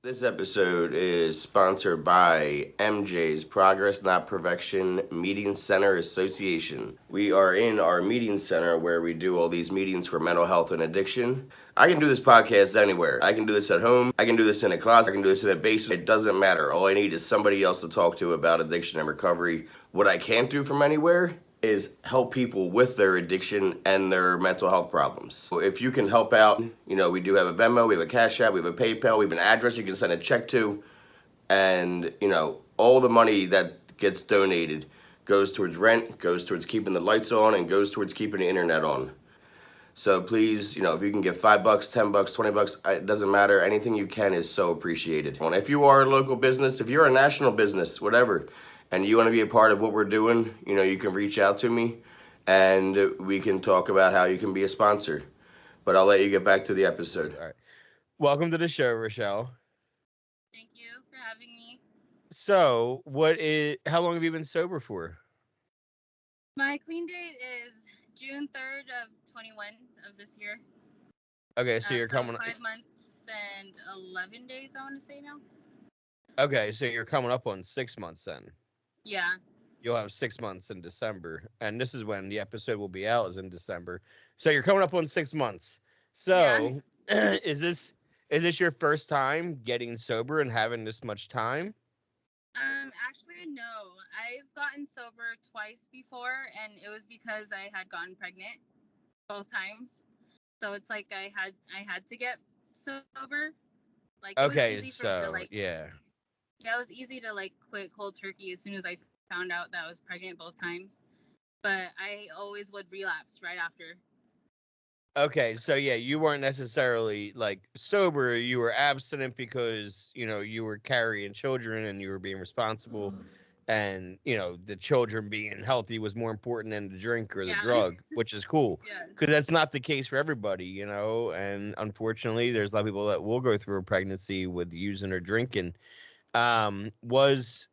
This episode is sponsored by MJ's Progress Not Perfection Meeting Center Association. We are in our meeting center where we do all these meetings for mental health and addiction. I can do this podcast anywhere. I can do this at home. I can do this in a closet. I can do this in a basement. It doesn't matter. All I need is somebody else to talk to about addiction and recovery. What I can't do from anywhere is help people with their addiction and their mental health problems. So if you can help out, we do have a Venmo, we have a Cash App, we have a PayPal, we have an address you can send a check to, and all the money that gets donated goes towards rent, goes towards keeping the lights on, and goes towards keeping the internet on. So please, if you can give $5, $10, $20, it doesn't matter. Anything you can is so appreciated. And if you are a local business, if you're a national business, whatever, and you want to be a part of what we're doing, you can reach out to me and we can talk about how you can be a sponsor. But I'll let you get back to the episode. All right. Welcome to the show, Rochelle. Thank you for having me. So, how long have you been sober for? My clean date is June 3rd of 21 of this year. Okay, so you're So coming 5 months and 11 days, I want to say now. Okay, so you're coming up on 6 months then. Yeah. You'll have 6 months in December, and this is when the episode will be out, is in December. So you're coming up on 6 months. Yeah. So, is this your first time getting sober and having this much time? Actually, no. I've gotten sober twice before, and it was because I had gotten pregnant both times. So it's like I had to get sober. Like it was Okay, easy for me to so yeah. it was easy to like quit cold turkey as soon as I found out that I was pregnant both times. But I always would relapse right after. Okay, so yeah, you weren't necessarily like sober, you were abstinent because, you were carrying children and you were being responsible, and, the children being healthy was more important than the drink or the Yeah. drug, which is cool. Yes. Because that's not the case for everybody, and unfortunately there's a lot of people that will go through a pregnancy with using or drinking. Was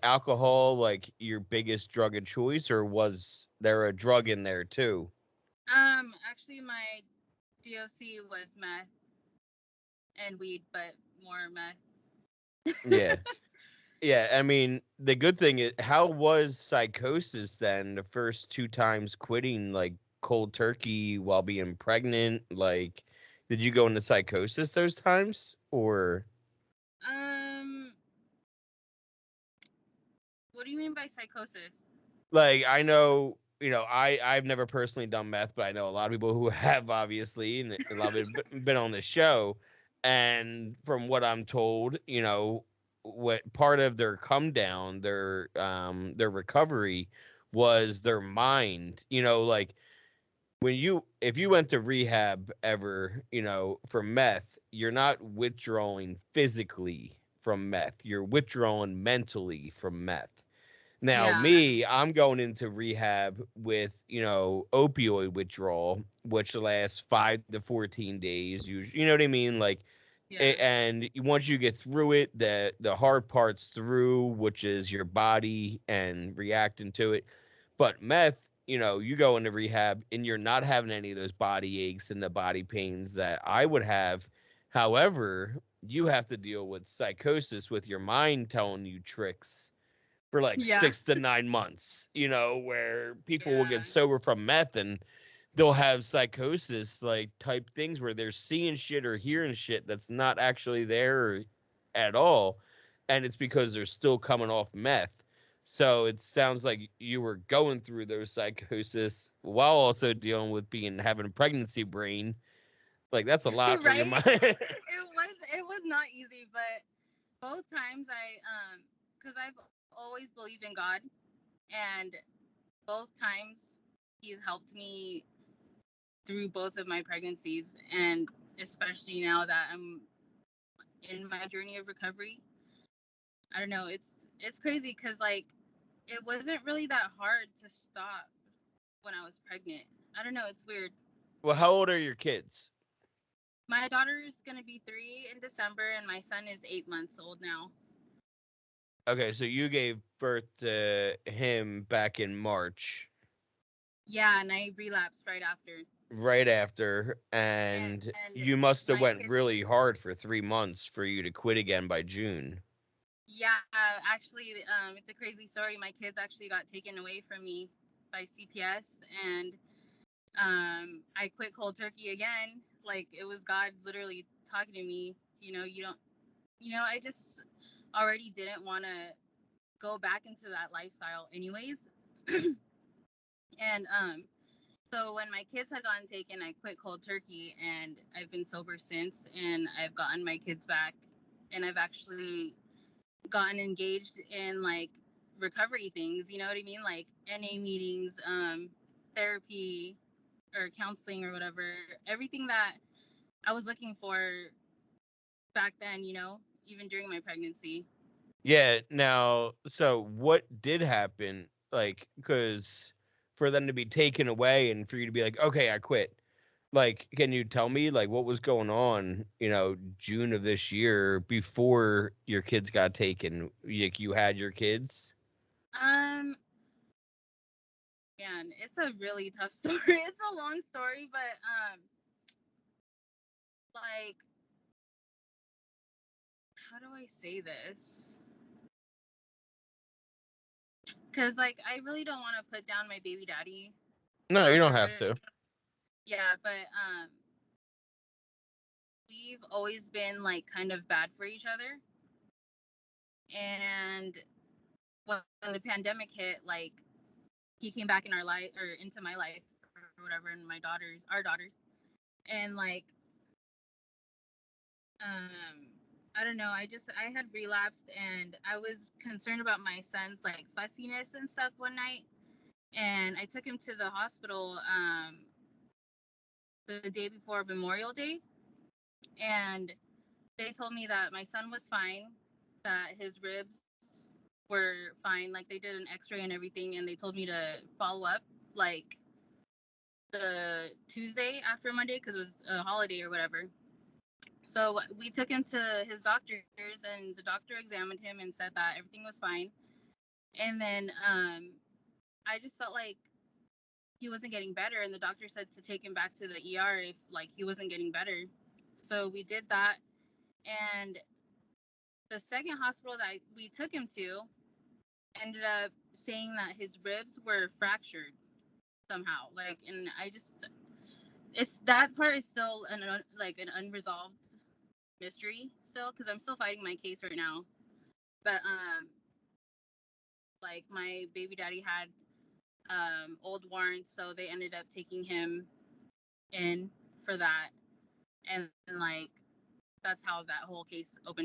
alcohol like your biggest drug of choice, or was there a drug in there too? Actually, my DOC was meth and weed, but more meth. Yeah. Yeah, I mean, the good thing is, how was psychosis then the first two times quitting, like cold turkey while being pregnant? Like, did you go into psychosis those times? Or, Um, what do you mean by psychosis? like, I know, I've never personally done meth, but I know a lot of people who have, obviously, and a lot of it been on the show. And from what I'm told, what part of their come down, their recovery was their mind. Like if you went to rehab ever, for meth, you're not withdrawing physically from meth. You're withdrawing mentally from meth. Now, Yeah. me, I'm going into rehab with, opioid withdrawal, which lasts 5 to 14 days. Usually, you know what I mean? Like, Yeah. and once you get through it, the hard part's through, which is your body and reacting to it. But meth, you go into rehab and you're not having any of those body aches and the body pains that I would have. However, you have to deal with psychosis with your mind telling you tricks for like Yeah. 6 to 9 months, where people will get Yeah. sober from meth and they'll have psychosis like type things where they're seeing shit or hearing shit that's not actually there at all. And it's because they're still coming off meth. So it sounds like you were going through those psychosis while also dealing with having a pregnancy brain. Like that's a lot for your Right? mind. It was not easy, but both times because I've always believed in God, and both times He's helped me through both of my pregnancies, and especially now that I'm in my journey of recovery. I don't know. It's crazy because like it wasn't really that hard to stop when I was pregnant. I don't know. It's weird. Well, how old are your kids? My daughter is gonna be 3 in December, and my son is 8 months old now. Okay, so you gave birth to him back in March. Yeah, and I relapsed right after. Right after, and And you must have my went kids, really hard for 3 months for you to quit again by June. yeah, actually, it's a crazy story. My kids actually got taken away from me by CPS, and I quit cold turkey again. Like it was God literally talking to me. You don't. I just already didn't want to go back into that lifestyle, anyways. And so when my kids had gotten taken, I quit cold turkey, and I've been sober since, and I've gotten my kids back, and I've actually gotten engaged in like recovery things. You know what I mean? Like NA meetings, therapy, or counseling or whatever. Everything that I was looking for back then. Even during my pregnancy. Yeah, now, so what did happen? Like, because for them to be taken away and for you to be like, okay, I quit. Like, can you tell me, like, what was going on, June of this year before your kids got taken? Like, you had your kids? Um, Man, it's a really tough story. It's a long story, but like, how do I say this? Because like, I really don't want to put down my baby daddy No, or you don't whatever. have to. Yeah, but we've always been like kind of bad for each other. And when the pandemic hit, like he came back in our life or into my life or whatever, and our daughters, and like I don't know, I had relapsed, and I was concerned about my son's like fussiness and stuff one night, and I took him to the hospital the day before Memorial Day, and they told me that my son was fine, that his ribs were fine. Like they did an X-ray and everything, and they told me to follow up like the Tuesday after Monday because it was a holiday or whatever. So we took him to his doctors, and the doctor examined him and said that everything was fine. And then I just felt like he wasn't getting better, and the doctor said to take him back to the ER if like he wasn't getting better. So we did that, and the second hospital that we took him to ended up saying that his ribs were fractured somehow. Like, and I just, it's that part is still like an unresolved mystery still because I'm still fighting my case right now. But like my baby daddy had old warrants, so they ended up taking him in for that, and like that's how that whole case opened up.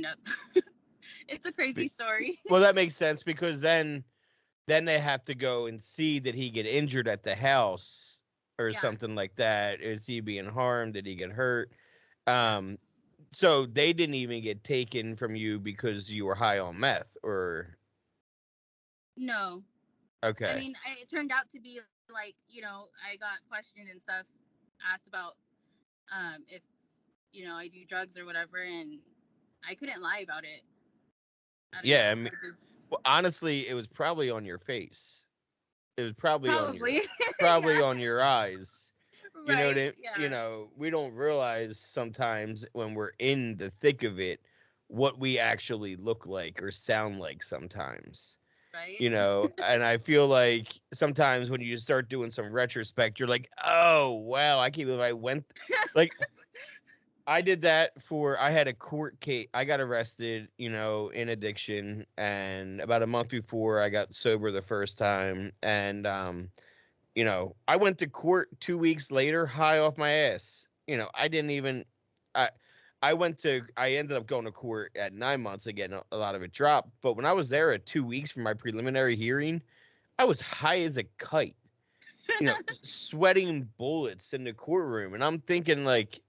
It's a crazy story. Well, that makes sense because then they have to go and see did he get injured at the house or Yeah, something like that. Is he being harmed? Did he get hurt? yeah. Um, so they didn't even get taken from you because you were high on meth, or No, I okay. mean, it turned out to be like, I got questioned and stuff, asked about if, I do drugs or whatever, and I couldn't lie about it. I don't Yeah, know. I mean, I just well, honestly, it was probably on your face. It was probably on your probably, probably yeah, on your eyes. You know what right, yeah, we don't realize sometimes when we're in the thick of it what we actually look like or sound like sometimes. right. And I feel like sometimes when you start doing some retrospect, you're like, oh wow, I can't believe I went like I did that for I had a court case. I got arrested, in addiction, and about a month before I got sober the first time, and I went to court 2 weeks later, high off my ass. I didn't even I I ended up going to court at 9 months and getting a lot of it dropped. But when I was there at 2 weeks for my preliminary hearing, I was high as a kite, sweating bullets in the courtroom. And I'm thinking, like,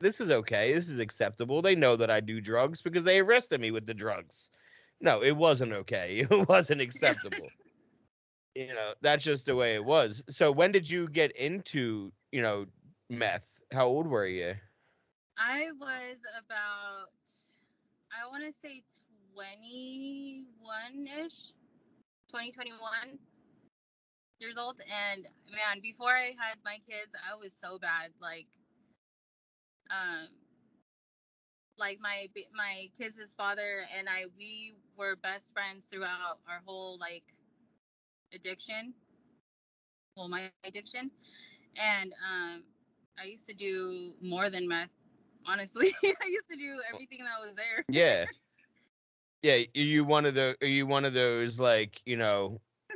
this is okay. This is acceptable. They know that I do drugs because they arrested me with the drugs. No, it wasn't okay. It wasn't acceptable. That's just the way it was. So when did you get into, meth? How old were you? I was about, I want to say 21 ish, 2021. years old, and man, before I had my kids, I was so bad. Um, like my kids' father and I, we were best friends throughout our whole like addiction. Well, my addiction, and I used to do more than meth. Honestly, I used to do everything that was there. Yeah. Yeah, are you one of those like,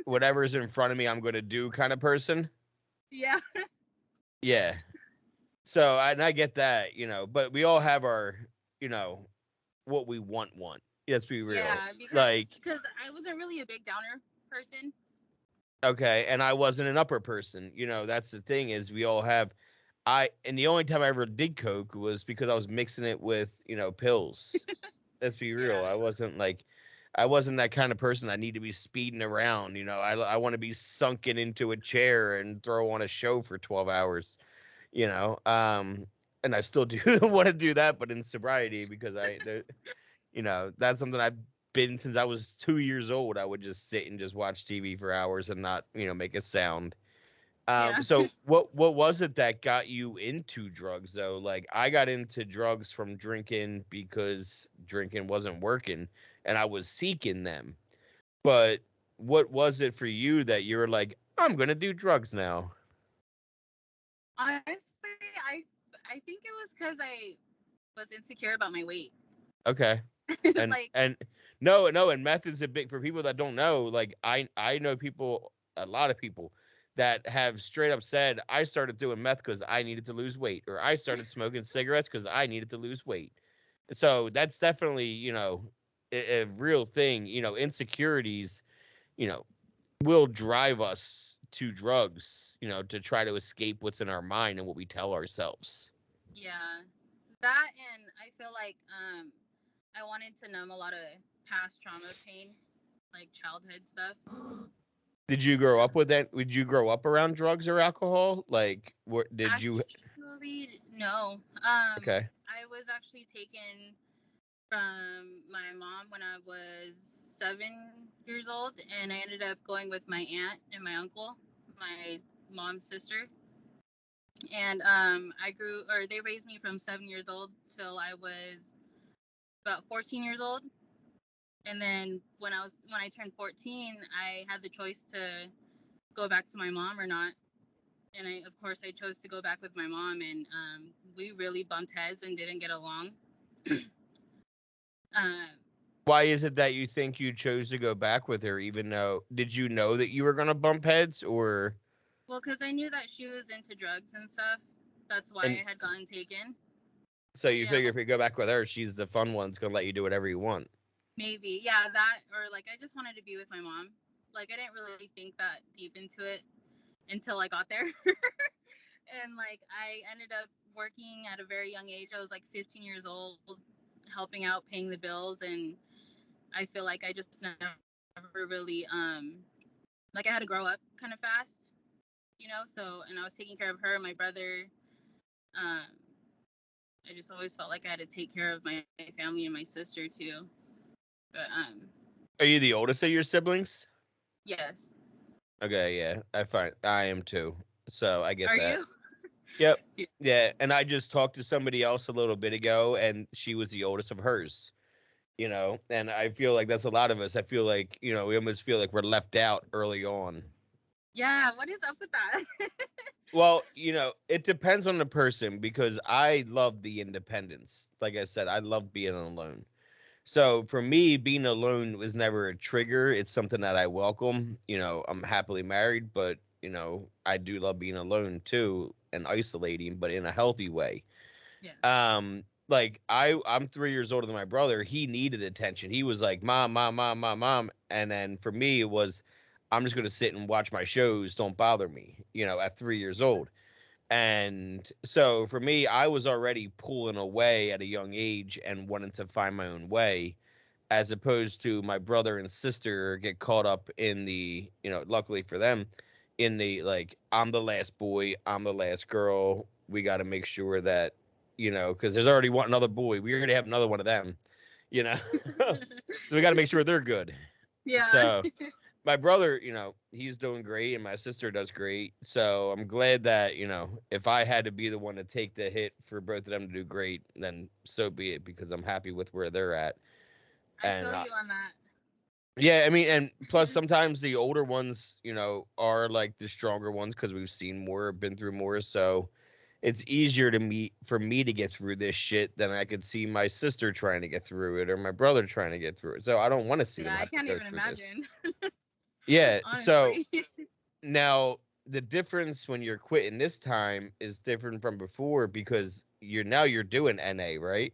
whatever's in front of me I'm going to do kind of person? Yeah, Yeah. So, and I get that, but we all have our, what we want. Let's be real. yeah, because Like, I wasn't really a big downer person. okay, and I wasn't an upper person. That's the thing is we all have and the only time I ever did coke was because I was mixing it with, pills. Let's be real. Yeah, I wasn't that kind of person. I need to be speeding around. I want to be sunken into a chair and throw on a show for 12 hours. You know, um, and I still do want to do that, but in sobriety because that's something I've been since I was 2 years old. I would just sit and just watch TV for hours and not, make a sound. yeah. So what was it that got you into drugs though? Like I got into drugs from drinking because drinking wasn't working and I was seeking them. But what was it for you that you were like, I'm gonna do drugs now? Honestly, I think it was because I was insecure about my weight. Okay. And Like, and no, and meth is a big for people that don't know, like I know people, a lot of people that have straight up said, I started doing meth because I needed to lose weight, or I started smoking cigarettes because I needed to lose weight. So that's definitely, a real thing. Insecurities, you know, will drive us to drugs, to try to escape what's in our mind and what we tell ourselves. yeah, that, and I feel like I wanted to numb a lot of past trauma pain, like childhood stuff. Did you grow up with that? Did you grow up around drugs or alcohol? Like, what did you? Actually, no. Okay. I was actually taken from my mom when I was 7 years old, and I ended up going with my aunt and my uncle, my mom's sister. And I grew, or they raised me from 7 years old till I was about 14 years old. And then when I turned 14, I had the choice to go back to my mom or not. And of course, I chose to go back with my mom, and we really bumped heads and didn't get along. uh, Why is it that you think you chose to go back with her, even though did you know that you were gonna bump heads, or well, because I knew that she was into drugs and stuff. That's why and I had gotten taken. so you Yeah, figure if you go back with her, she's the fun one, it's gonna let you do whatever you want. maybe. Yeah, that, or like I just wanted to be with my mom. Like I didn't really think that deep into it until I got there. And like I ended up working at a very young age. I was like 15 years old, helping out, paying the bills, and I feel like I just never really like I had to grow up kind of fast, you know. So, and I was taking care of her, my brother. Um, I just always felt like I had to take care of my family and my sister too. But Are you the oldest of your siblings? yes. Okay, yeah, I am too. So I get Are that. you? Yep. Yeah, and I just talked to somebody else a little bit ago, and she was the oldest of hers. And I feel like that's a lot of us. I feel like, we almost feel like we're left out early on. Yeah. What is up with that? Well, it depends on the person because I love the independence. Like I said, I love being alone. So for me, being alone was never a trigger. It's something that I welcome. I'm happily married, but, I do love being alone too and isolating, but in a healthy way. Yeah. Like I'm 3 years older than my brother. He needed attention. He was like, Mom, mom, mom, mom, mom. And then for me, it was, I'm just gonna sit and watch my shows. Don't bother me. At 3 years Yeah. old. And so for me, I was already pulling away at a young age and wanting to find my own way, as opposed to my brother and sister get caught up in the, luckily for them, in the like, I'm the last boy, I'm the last girl. We got to make sure that, because there's already one another boy. We already have another one of them, you know. So we got to make sure they're good. Yeah. So my brother, he's doing great, and my sister does great. So I'm glad that, if I had to be the one to take the hit for both of them to do great, then so be it, because I'm happy with where they're at. I And feel you on that. yeah, I mean, and plus sometimes the older ones, are like the stronger ones because we've seen more, been through more. So it's easier for me to get through this shit than I could see my sister trying to get through it or my brother trying to get through it. So I don't want to see them Yeah, I have to can't go even through this. imagine. Yeah. So Honestly. now the difference when you're quitting this time is different from before because you're doing NA, right?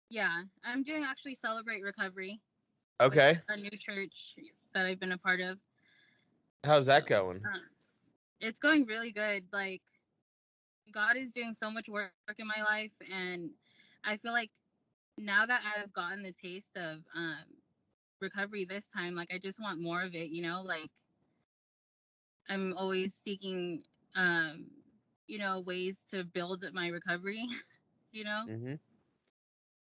Yeah, I'm doing actually Celebrate Recovery with Okay. a new church that I've been a part of. How's So that going? it's going really good. Like, God is doing so much work in my life, and I feel like now that I've gotten the taste of recovery this time, like I just want more of it. Like I'm always seeking, um, ways to build my recovery. you know. Mm-hmm.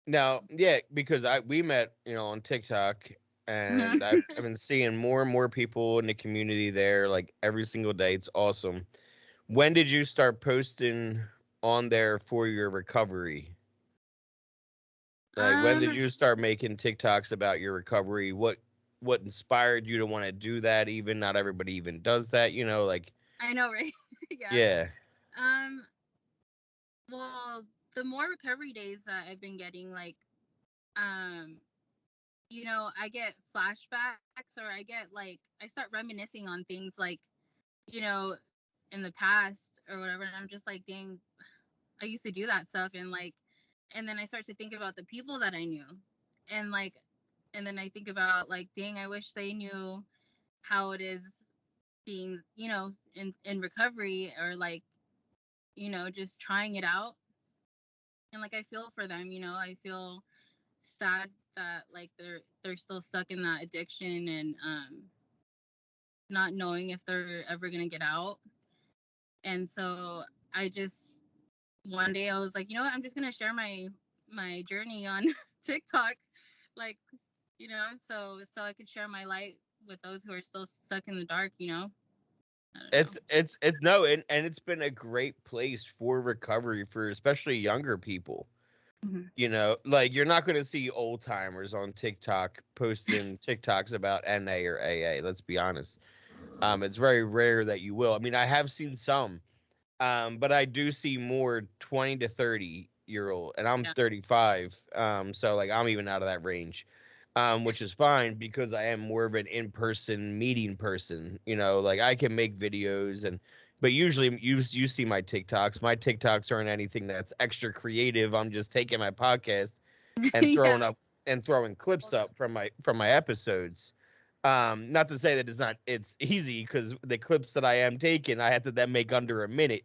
Now, yeah, because we met, on TikTok, and Mhm. I've been seeing more and more people in the community there, like every single day. It's awesome. When did you start posting on there for your recovery? Like, when did um, you start making TikToks about your recovery? What inspired you to want to do that? Even not everybody even does that, like, I know, right? Yeah. yeah. Um, well, the more recovery days that I've been getting, like, um, I get flashbacks, or I get like I start reminiscing on things like, in the past or whatever, and I'm just like, dang, I used to do that stuff, and like, and then I start to think about the people that I knew, and like, and then I think about like, dang, I wish they knew how it is being, in recovery, or like, just trying it out, and like I feel for them, I feel sad that like they're still stuck in that addiction, and not knowing if they're ever gonna get out. And so I just one day I was like, you know what, I'm just gonna share my journey on TikTok, like, so I could share my light with those who are still stuck in the dark. I don't know. It's no, and it's been a great place for recovery for especially younger people. Mhm. Like you're not going to see old timers on TikTok posting TikToks about NA or AA. Let's be honest. It's very rare that you will. I mean, I have seen some, but I do see more 20 to 30-year-old, and I'm Yeah. 35. So like I'm even out of that range, which is fine because I am more of an in-person meeting person. Like I can make videos but usually you see my TikToks. My TikToks aren't anything that's extra creative. I'm just taking my podcast and throwing Yeah. up and throwing clips up from my episodes. Not to say that it's easy because the clips that I am taking, I have to then make under a minute.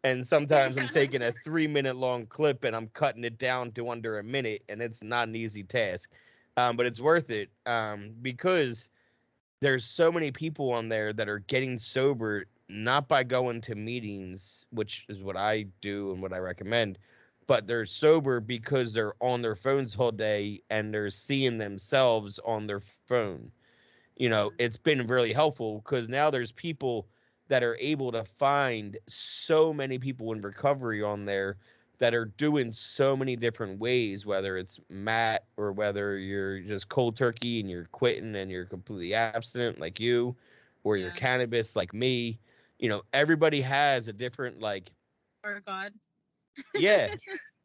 And sometimes I'm Yeah. taking a 3 minute long clip and I'm cutting it down to under a minute, and it's not an easy task. But it's worth it because there's so many people on there that are getting sober not by going to meetings, which is what I do and what I recommend, but they're sober because they're on their phones all day and they're seeing themselves on their phone. It's been really helpful because now there's people that are able to find so many people in recovery on there that are doing so many different ways, whether it's Matt or whether you're just cold turkey and you're quitting and you're completely abstinent like you, or you're Yeah. cannabis like me. Everybody has a different like, Or God. yeah,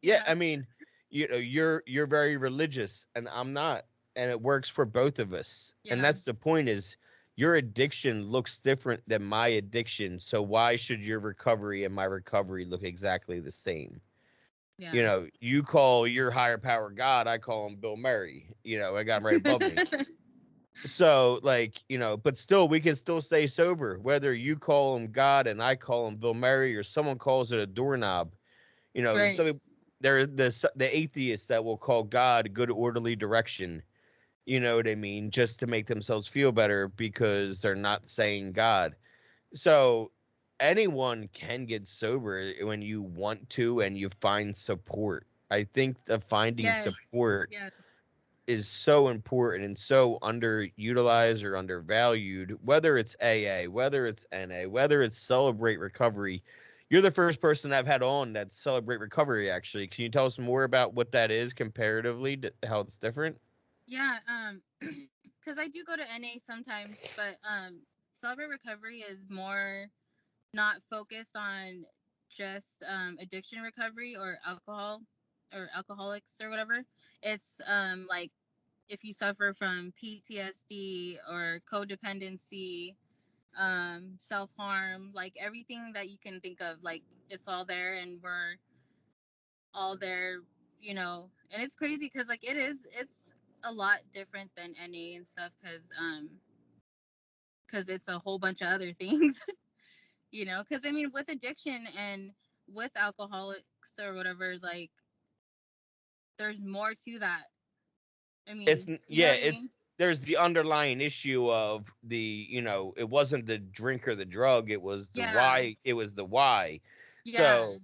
yeah. Yeah. I mean, you're very religious and I'm not, and it works for both of us. And Yeah. that's the point is your addiction looks different than my addiction. So why should your recovery and my recovery look exactly the same? Yeah. You call your higher power God, I call him Bill Murray. I got him right above me. So like, but still we can still stay sober, whether you call him God and I call him Bill Murray or someone calls it a doorknob. Right. So there are the atheists that will call God good orderly direction. You know what I mean? Just to make themselves feel better because they're not saying God. So anyone can get sober when you want to and you find support. I think the finding Yes. support Yes. is so important and so underutilized or undervalued, whether it's AA, whether it's NA, whether it's Celebrate Recovery. You're the first person I've had on that Celebrate Recovery, actually. Can you tell us more about what that is comparatively, how it's different? Yeah, because I do go to NA sometimes, but Celebrate Recovery is more not focused on just addiction recovery or alcohol or alcoholics or whatever. It's like if you suffer from PTSD or codependency, self-harm, like everything that you can think of, like it's all there, and we're all there, you know. And it's crazy because like it's a lot different than NA and stuff because it's a whole bunch of other things. You know, because I mean, with addiction and with alcoholics or whatever, like there's more to that. I It's mean, you know yeah, what I it's mean? there's the underlying issue of the, it wasn't the drink or the drug, it was the Yeah, why, it was the why. yeah. So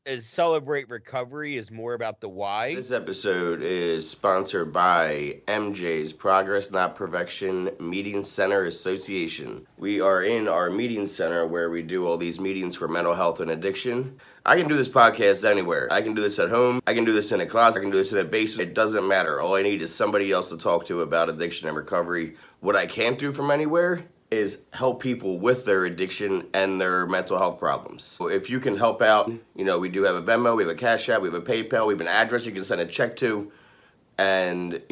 is Celebrate Recovery is more about the why. This episode is sponsored by MJ's Progress Not Perfection Meeting Center Association. We are in our meeting center where we do all these meetings for mental health and addiction. I can do this podcast anywhere. I can do this at home. I can do this in a closet. I can do this in a basement. It doesn't matter. All I need is somebody else to talk to about addiction and recovery. What I can't do from anywhere is help people with their addiction and their mental health problems. So if you can help out, we do have a Venmo, we have a Cash App, we have a PayPal, we have an address you can send a check to, and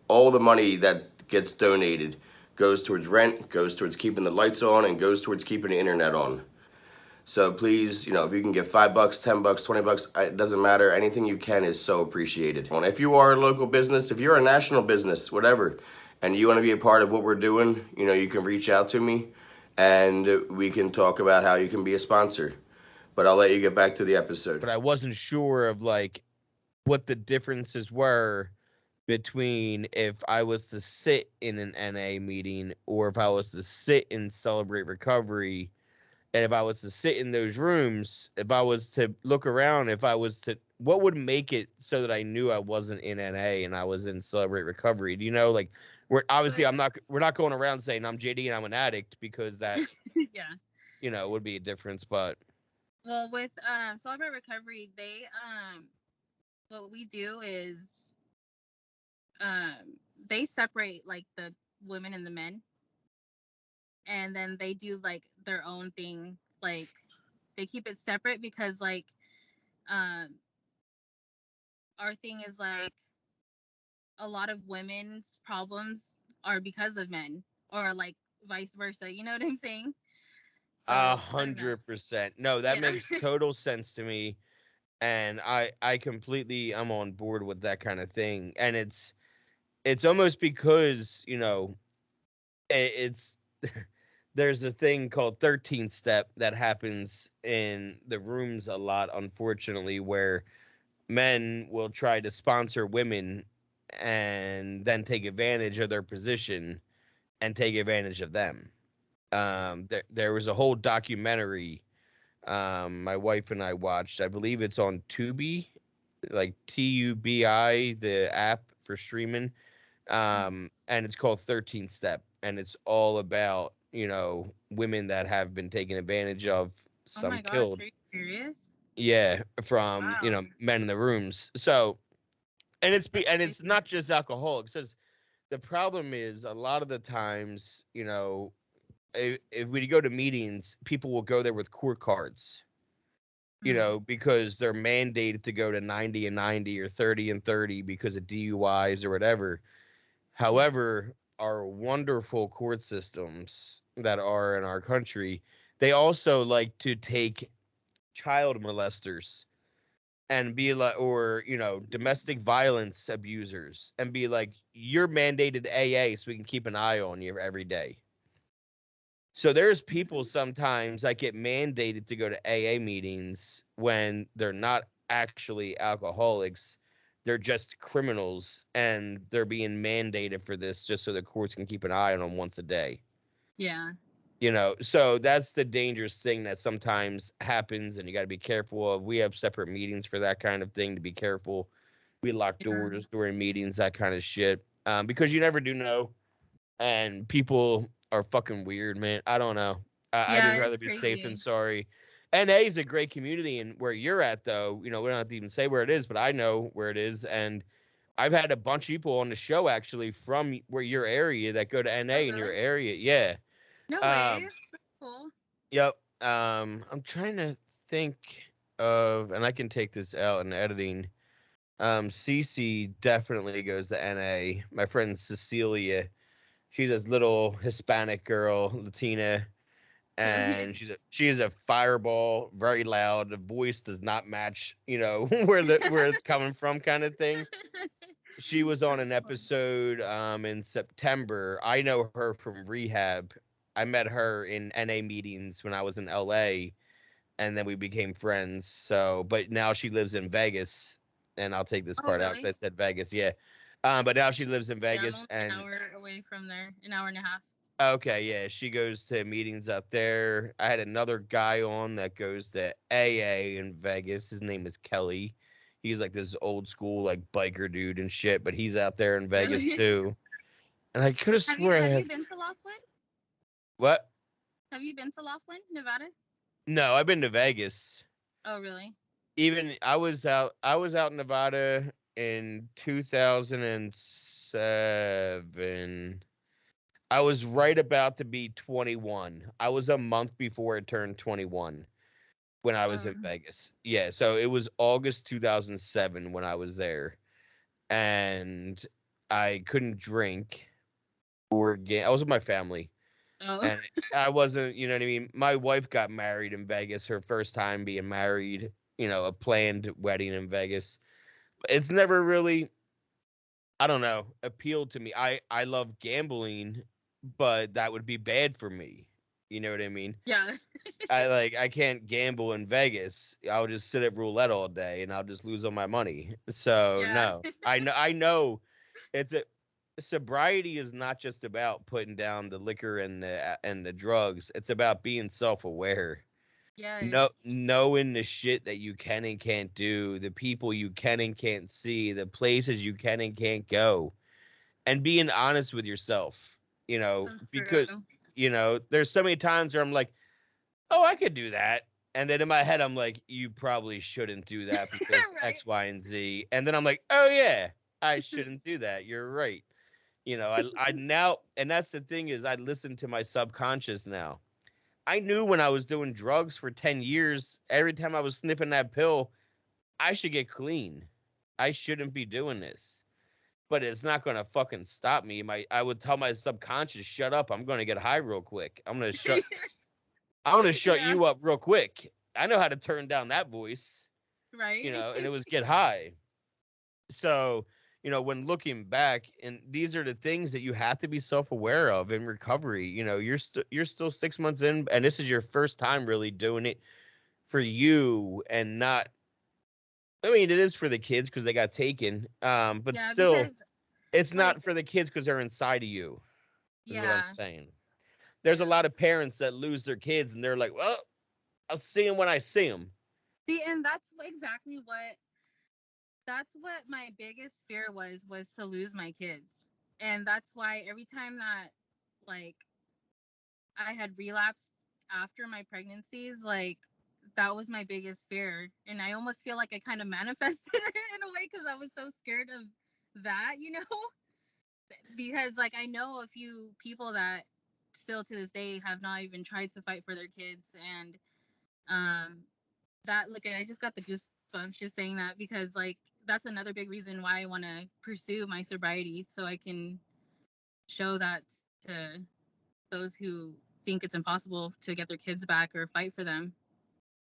all the money that gets donated goes towards rent, goes towards keeping the lights on, and goes towards keeping the internet on. So please, if you can give $5, $10, $20, it doesn't matter. Anything you can is so appreciated. And if you are a local business, if you're a national business, whatever, and you want to be a part of what we're doing, you can reach out to me and we can talk about how you can be a sponsor. But I'll let you get back to the episode. But I wasn't sure of like what the differences were between if I was to sit in an NA meeting or if I was to sit in Celebrate Recovery. And if I was to sit in those rooms, if I was to look around, what would make it so that I knew I wasn't in NA and I was in Celebrate Recovery? Do you know, like, we're not going around saying I'm JD and I'm an addict, because that, Yeah. would be a difference. But Well, with Celebrate Recovery, what we do is they separate like the women and the men, and then they do like their own thing. Like they keep it separate because like um our thing is like a lot of women's problems are because of men, or like vice versa. You know what I'm saying? So I don't know. 100%. No, that Yeah. makes total sense to me. And I completely, I'm on board with that kind of thing. And it's almost because, it's there's a thing called 13 step that happens in the rooms a lot, unfortunately, where men will try to sponsor women and then take advantage of their position and take advantage of them. There was a whole documentary my wife and I watched. I believe it's on Tubi, like TUBI, the app for streaming. And it's called 13 Step, and it's all about, women that have been taken advantage of, Oh some my gosh, killed. are you serious? Yeah, from, Wow. men in the rooms. So, and That's it's crazy. not just alcoholics. Says the problem is a lot of the times, if we go to meetings, people will go there with court cards, Mm. because they're mandated to go to 90 and 90 or 30 and 30 because of DUIs or whatever. Yeah. However, our wonderful court systems that are in our country, they also like to take child molesters and be like, or, domestic violence abusers, and be like, you're mandated AA so we can keep an eye on you every day. So there's people sometimes that get mandated to go to AA meetings when they're not actually alcoholics. They're just criminals, and they're being mandated for this just so the courts can keep an eye on them once a day. Yeah. So that's the dangerous thing that sometimes happens, and you got to be careful of. We have separate meetings for that kind of thing to be careful. We lock Yeah. doors during meetings, that kind of shit. because you never do know, and people are fucking weird, man. I don't know. I Yeah, just rather it's be safe than crazy. sorry. NA is a great community, and where you're at, though, we don't have to even say where it is, but I know where it is, and I've had a bunch of people on the show actually from where your area that go to Oh, NA in your really? area. Yeah. No way. Um. That's cool. Yep. I'm trying to think of, and I can take this out in editing. Cece definitely goes to NA. My friend Cecilia, she's this little Hispanic girl, Latina, Really? and she is a fireball, very loud. The voice does not match, where it's coming from, kind of thing. She was on That's an cool. episode in September. I know her from rehab. I met her in NA meetings when I was in LA, and then we became friends. So, but now she lives in Vegas, and I'll take this Oh, part out really? because I said Vegas, yeah. But now she lives in Yeah, I'm Vegas, only an and hour away from there, an hour and a half. okay, yeah, she goes to meetings out there. I had another guy on that goes to AA in Vegas. His name is Kelly. He's like this old school like biker dude and shit, but he's out there in Vegas Really? too. And I could have Have you sworn I have had you been to Laughlin? what? Have you been to Laughlin, Nevada? No, I've been to Vegas. Oh, really? Even I was out in Nevada in 2007. I was right about to be 21. I was a month before I turned 21 when I was in Vegas. Yeah, so it was August 2007 when I was there. And I couldn't drink or get I was with my family. Oh, And I wasn't, you know what I mean? My wife got married in Vegas, her first time being married, a planned wedding in Vegas. It's never really, I don't know, appealed to me. I love gambling, but that would be bad for me. You know what I mean? yeah, I can't gamble in Vegas. I'll just sit at roulette all day and I'll just lose all my money. So yeah, no. I know it's a sobriety is not just about putting down the liquor and the drugs. It's about being self-aware. yes, Knowing the shit that you can and can't do, the people you can and can't see, the places you can and can't go, and being honest with yourself, so because true. there's so many times where I'm like, "Oh, I could do that." And then in my head I'm like, "You probably shouldn't do that because Right? X, Y, and Z." And then I'm like, "Oh yeah, I shouldn't do that. You're right." I now, and that's the thing is I listen to my subconscious now. I knew when I was doing drugs for 10 years, every time I was sniffing that pill, I should get clean. I shouldn't be doing this. But it's not going to fucking stop me. I would tell my subconscious, "Shut up. I'm going to get high real quick. I'm going to shut Yeah, you up real quick." I know how to turn down that voice, right? and it was get high. So, when looking back, and these are the things that you have to be self-aware of in recovery. You're still 6 months in, and this is your first time really doing it for you, and not. I mean, it is for the kids because they got taken. But Yeah, still, because it's like, not for the kids because they're inside of you. Is what I'm yeah, saying. There's a yeah. lot of parents that lose their kids, and they're like, "Well, I'll see them when I see them." See, and exactly what that's what my biggest fear was to lose my kids. And that's why every time that like I had relapsed after my pregnancies, like that was my biggest fear. And I almost feel like I kind of manifested it in a way because I was so scared of that, because like I know a few people that still to this day have not even tried to fight for their kids. And um that look, I just got the goosebumps just saying that, because like that's another big reason why I want to pursue my sobriety, so I can show that to those who think it's impossible to get their kids back or fight for them.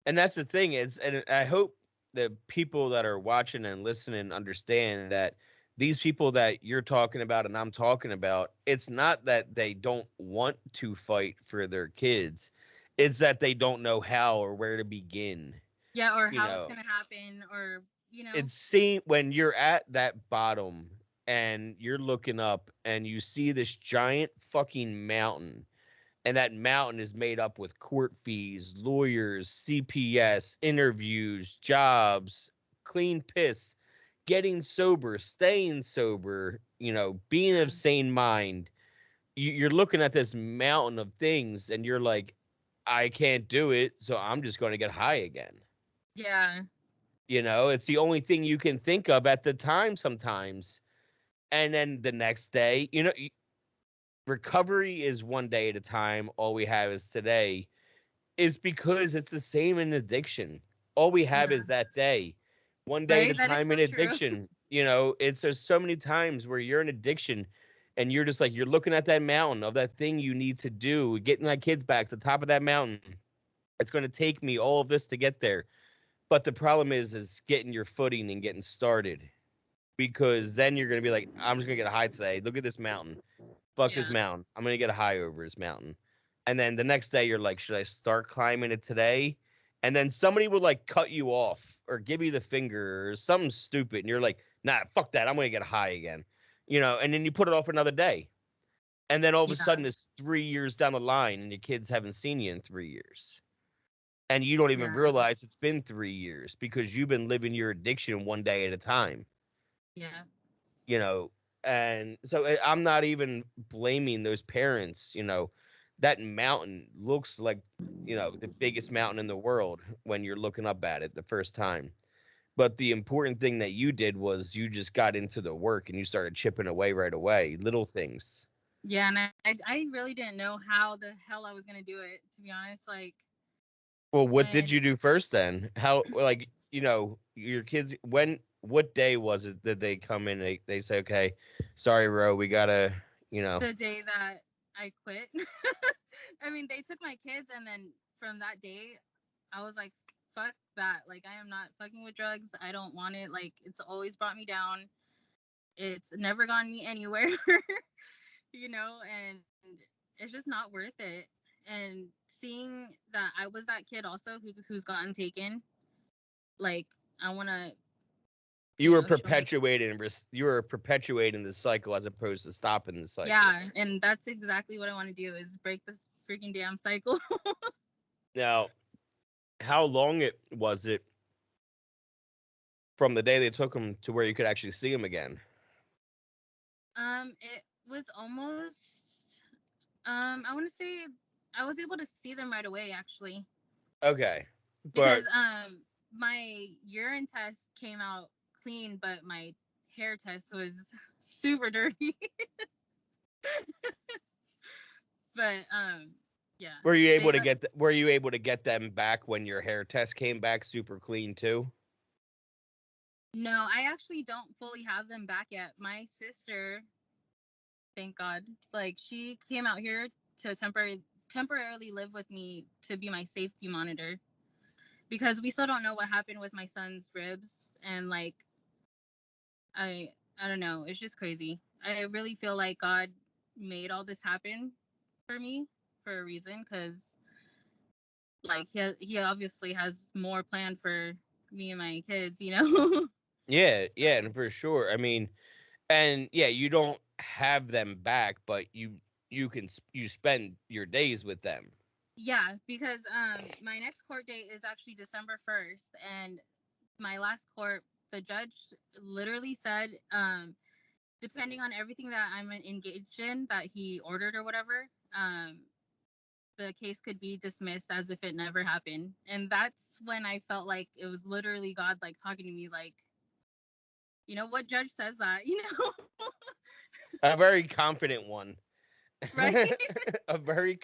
And that's the thing is, and I hope the people that are watching and listening understand that these people that you're talking about and I'm talking about, it's not that they don't want to fight for their kids. It's that they don't know how or where to begin. Yeah, or You how it's know, gonna happen, or you know. it's seen when you're at that bottom and you're looking up and you see this giant fucking mountain, and that mountain is made up with court fees, lawyers, CPS, interviews, jobs, clean piss, getting sober, staying sober, being of sane mind, you're looking at this mountain of things and you're like, I can't do it, so I'm just going to get high again. Yeah. It's the only thing you can think of at the time sometimes. And then the next day, recovery is one day at a time. All we have is today, is because it's the same in addiction. All we have Yeah. is that day, one day at a Right? That is time so in true. addiction. There's so many times where you're in addiction and you're just like, you're looking at that mountain of that thing you need to do, getting my kids back to the top of that mountain. It's going to take me all of this to get there. But the problem is getting your footing and getting started, because then you're going to be like, I'm just going to get a high today. Look at this mountain. Fuck this Yeah. mountain. I'm going to get a high over this mountain. And then the next day you're like, should I start climbing it today? And then somebody will like cut you off or give you the finger or something stupid. And you're like, nah, fuck that. I'm going to get high again. And then you put it off another day. And then all of a Yeah. sudden it's 3 years down the line and your kids haven't seen you in 3 years. And you don't even Yeah. realize it's been 3 years because you've been living your addiction one day at a time. Yeah. you know and so I'm not even blaming those parents. That mountain looks like the biggest mountain in the world when you're looking up at it the first time, but the important thing that you did was you just got into the work and you started chipping away right away, little things. Yeah. And I really didn't know how the hell I was going to do it, to be honest. Like, Well, what did when you do first then? How, like, your kids, what day was it that they come in, they say, okay, sorry, Ro, we gotta, the day that I quit, I mean, they took my kids, and then from that day, I was like, fuck that. Like, I am not fucking with drugs. I don't want it. Like, it's always brought me down. It's never gotten me anywhere, and it's just not worth it. And seeing that I was that kid also who's gotten taken, like, I want to, you were show my, perpetuating the cycle as opposed to stopping the cycle. yeah. And that's exactly what I want to do, is break this freaking damn cycle. Now, how long was it from the day they took him to where you could actually see him again? It was almost, I want to say I was able to see them right away, actually, Okay, but because my urine test came out clean, but my hair test was super dirty. But yeah, were you they able to get them back when your hair test came back super clean too? no, I actually don't fully have them back yet. My sister, thank God, like, she came out here to temporarily live with me to be my safety monitor, because we still don't know what happened with my son's ribs. And like, I I don't know, it's just crazy. I really feel like God made all this happen for me for a reason, because like, he obviously has more planned for me and my kids. Yeah, yeah, and for sure. I mean, and yeah, you don't have them back, but you spend your days with them. Yeah, because my next court date is actually December 1st, and my last court, the judge literally said, depending on everything that I'm engaged in, that he ordered or whatever, the case could be dismissed as if it never happened. And that's when I felt like it was literally God, like, talking to me, like, what judge says that, A very confident one. right? a very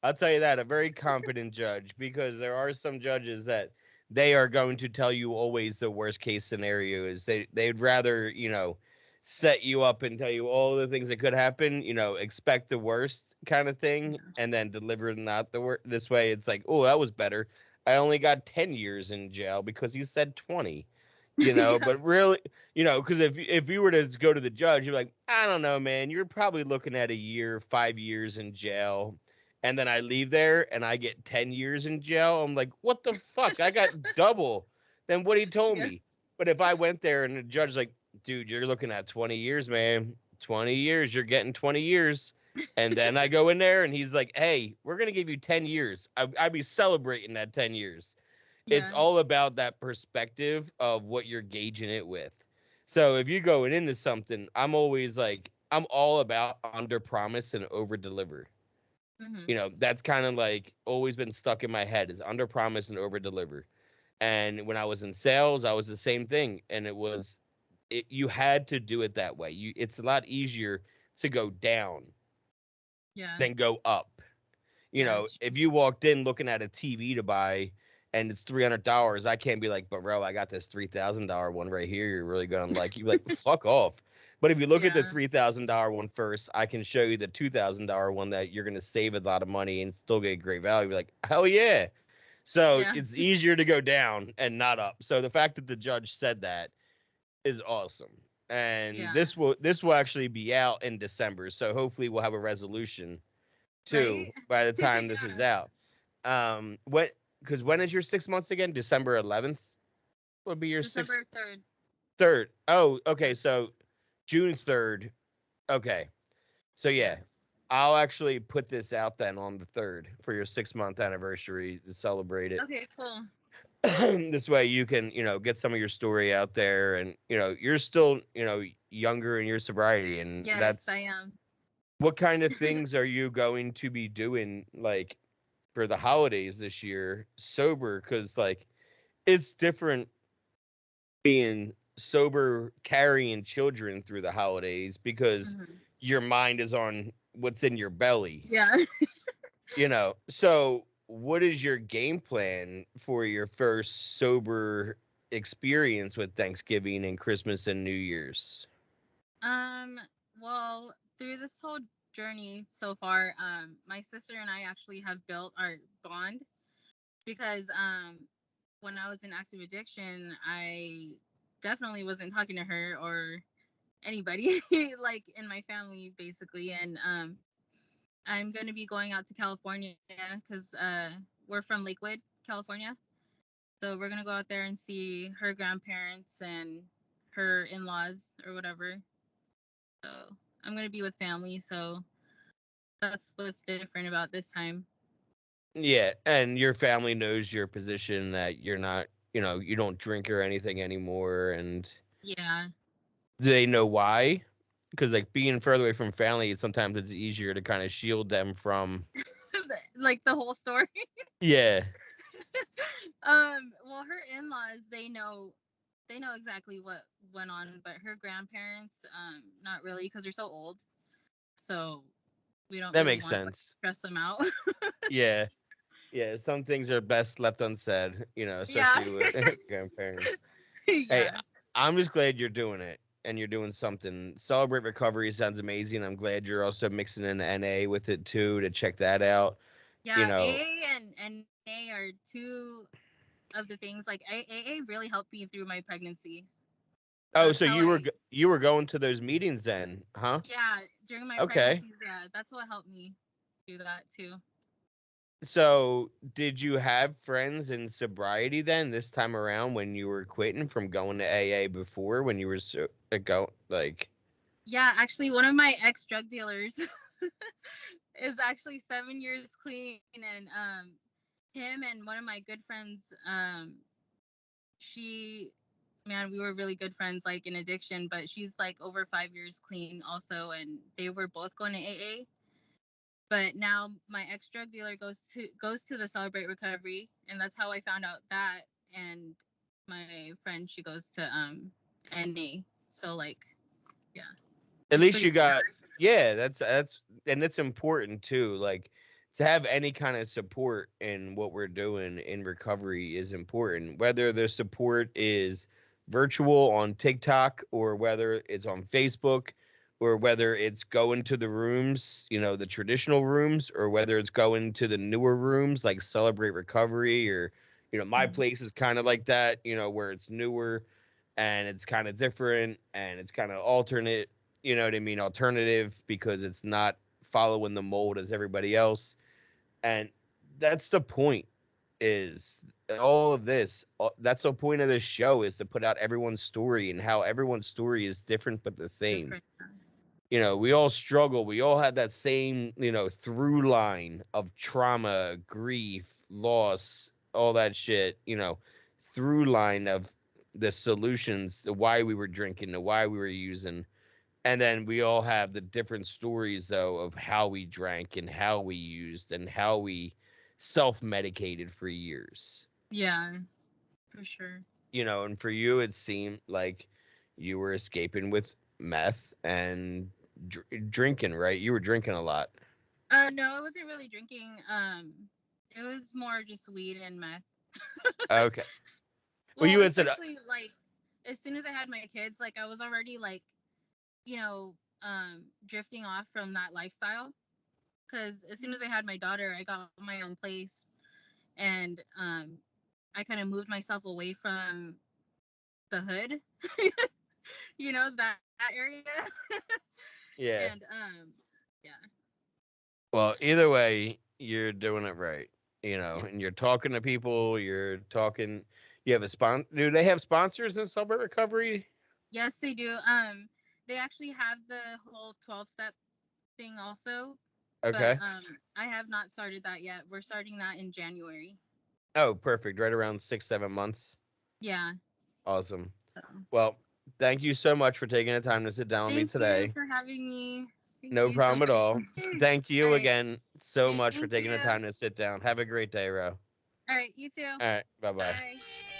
I'll tell you that, a very competent judge, because there are some judges that they are going to tell you always the worst case scenario is they'd rather, set you up and tell you all the things that could happen, expect the worst kind of thing, and then deliver not the worst. This way it's like, oh, that was better. I only got 10 years in jail because you said 20. Yeah. But really, because if you were to go to the judge, you're like, I don't know, man, you're probably looking at a year, 5 years in jail, and then I leave there and I get 10 years in jail. I'm like, what the fuck? I got double than what he told Yeah. me. But if I went there and the judge's like, dude, you're looking at 20 years, man, 20 years, you're getting 20 years. And then I go in there and he's like, hey, we're gonna give you 10 years. I'd be celebrating that 10 years. It's Yeah. all about that perspective of what you're gauging it with. So if you're going into something, I'm always like, I'm all about under promise and over deliver. Mhm. That's kind of like always been stuck in my head is under promise and over deliver. And when I was in sales, I was the same thing. And you had to do it that way. It's a lot easier to go down Yeah. than go up. Yeah. It's If you walked in looking at a TV to buy and it's $300, I can't be like, but bro, I got this $3,000 one right here. You're really gonna like. You like, fuck off. But if you look at the yeah. $3,000 one first, I can show you the $2,000 one that you're gonna save a lot of money and still get great value. Be like, hell yeah. So Yeah. it's easier to go down and not up. So the fact that the judge said that is awesome. And Yeah. this will actually be out in December. So hopefully we'll have a resolution too Right. by the time this is yeah. out. What? Because when is your 6 months again? December 11th would be your sixth December 3rd. third. Oh, okay. Yeah. So June 3rd. Okay. So Yeah. yeah, I'll actually put this out then on the 3rd for your 6 month anniversary to celebrate it. Okay. Cool. This way you can, get some of your story out there, and you're still, younger in your sobriety, and Yes, I that's am. what kind of things are you going to be doing like for the holidays this year sober? Because like it's different being sober carrying children through the holidays because Mhm. your mind is on what's in your belly. Yeah. So what is your game plan for your first sober experience with Thanksgiving and Christmas and New Year's? um. Well, through this whole journey so far, my sister and I actually have built our bond because when I was in active addiction, I definitely wasn't talking to her or anybody like in my family basically, and I'm going to be going out to California because we're from Lakewood, California. So we're going to go out there and see her grandparents and her in-laws or whatever. So I'm going to be with family, so that's what's different about this time. Yeah, and your family knows your position that you're not, you don't drink or anything anymore, and Yeah. do they know why? Because like being further away from family, sometimes it's easier to kind of shield them from. Like the whole story. Yeah, Well, her in-laws, they know exactly what went on, but her grandparents not really because they're so old. So we don't that really makes want to like sense. stress them out. Yeah, yeah. Some things are best left unsaid, yeah. especially with grandparents. Hey, yeah. I'm just glad you're doing it and you're doing something. Celebrate Recovery sounds amazing. I'm glad you're also mixing in NA with it too to check that out. You Yeah, know, AA and NA are two of the things like AA really helped me through my pregnancies. oh, That's so how you were going to those meetings then, huh? yeah, during my Okay. pregnancies, yeah, that's what helped me do that too. So, did you have friends in sobriety then this time around when you were quitting from going to AA before when you were like Yeah, actually one of my ex drug dealers is actually 7 years clean, and him and one of my good friends, she man, we were really good friends like in addiction, but she's like over 5 years clean also, and they were both going to AA. But now my ex drug dealer goes to the Celebrate Recovery, and that's how I found out that. And my friend, she goes to NA. So like, yeah, at it's least pretty you cool. got, yeah, that's and it's important too, like to have any kind of support in what we're doing in recovery is important, whether the support is virtual on TikTok or whether it's on Facebook or whether it's going to the rooms, the traditional rooms, or whether it's going to the newer rooms like Celebrate Recovery, or my Mhm. place is kind of like that, where it's newer and it's kind of different and it's kind of alternate, you know what I mean, alternative, because it's not following the mold as everybody else. And that's the point, is all of this. That's the point of this show, is to put out everyone's story and how everyone's story is different but the same. Different. We all struggle. We all have that same, through line of trauma, grief, loss, all that shit, through line of the solutions, the why we were drinking, the why we were using. And then we all have the different stories, though, of how we drank and how we used and how we self-medicated for years. Yeah, for sure. And for you, it seemed like you were escaping with meth and drinking, right? You were drinking a lot. No, it wasn't really drinking. It was more just weed and meth. Okay. Well, Well, you had said, especially like as soon as I had my kids, like I was already like, you know, drifting off from that lifestyle. Because as soon as I had my daughter, I got my own place, and I kind of moved myself away from the hood, that area. yeah. And yeah. Well, either way, you're doing it right, and you're talking to people, you have a do they have sponsors in sober recovery? Yes, they do. They actually have the whole 12-step thing also, but Okay. I have not started that yet. We're starting that in January. Oh, perfect. Right around 6, 7 months. Yeah. Awesome. So. Well, thank you so much for taking the time to sit down with me Thank you today. for having me. Thank No you so problem at much. all. Thank All you right. again so much for Thank taking the you. time to sit down. Have a great day, Ro. All right. You too. All right. Bye bye. Bye.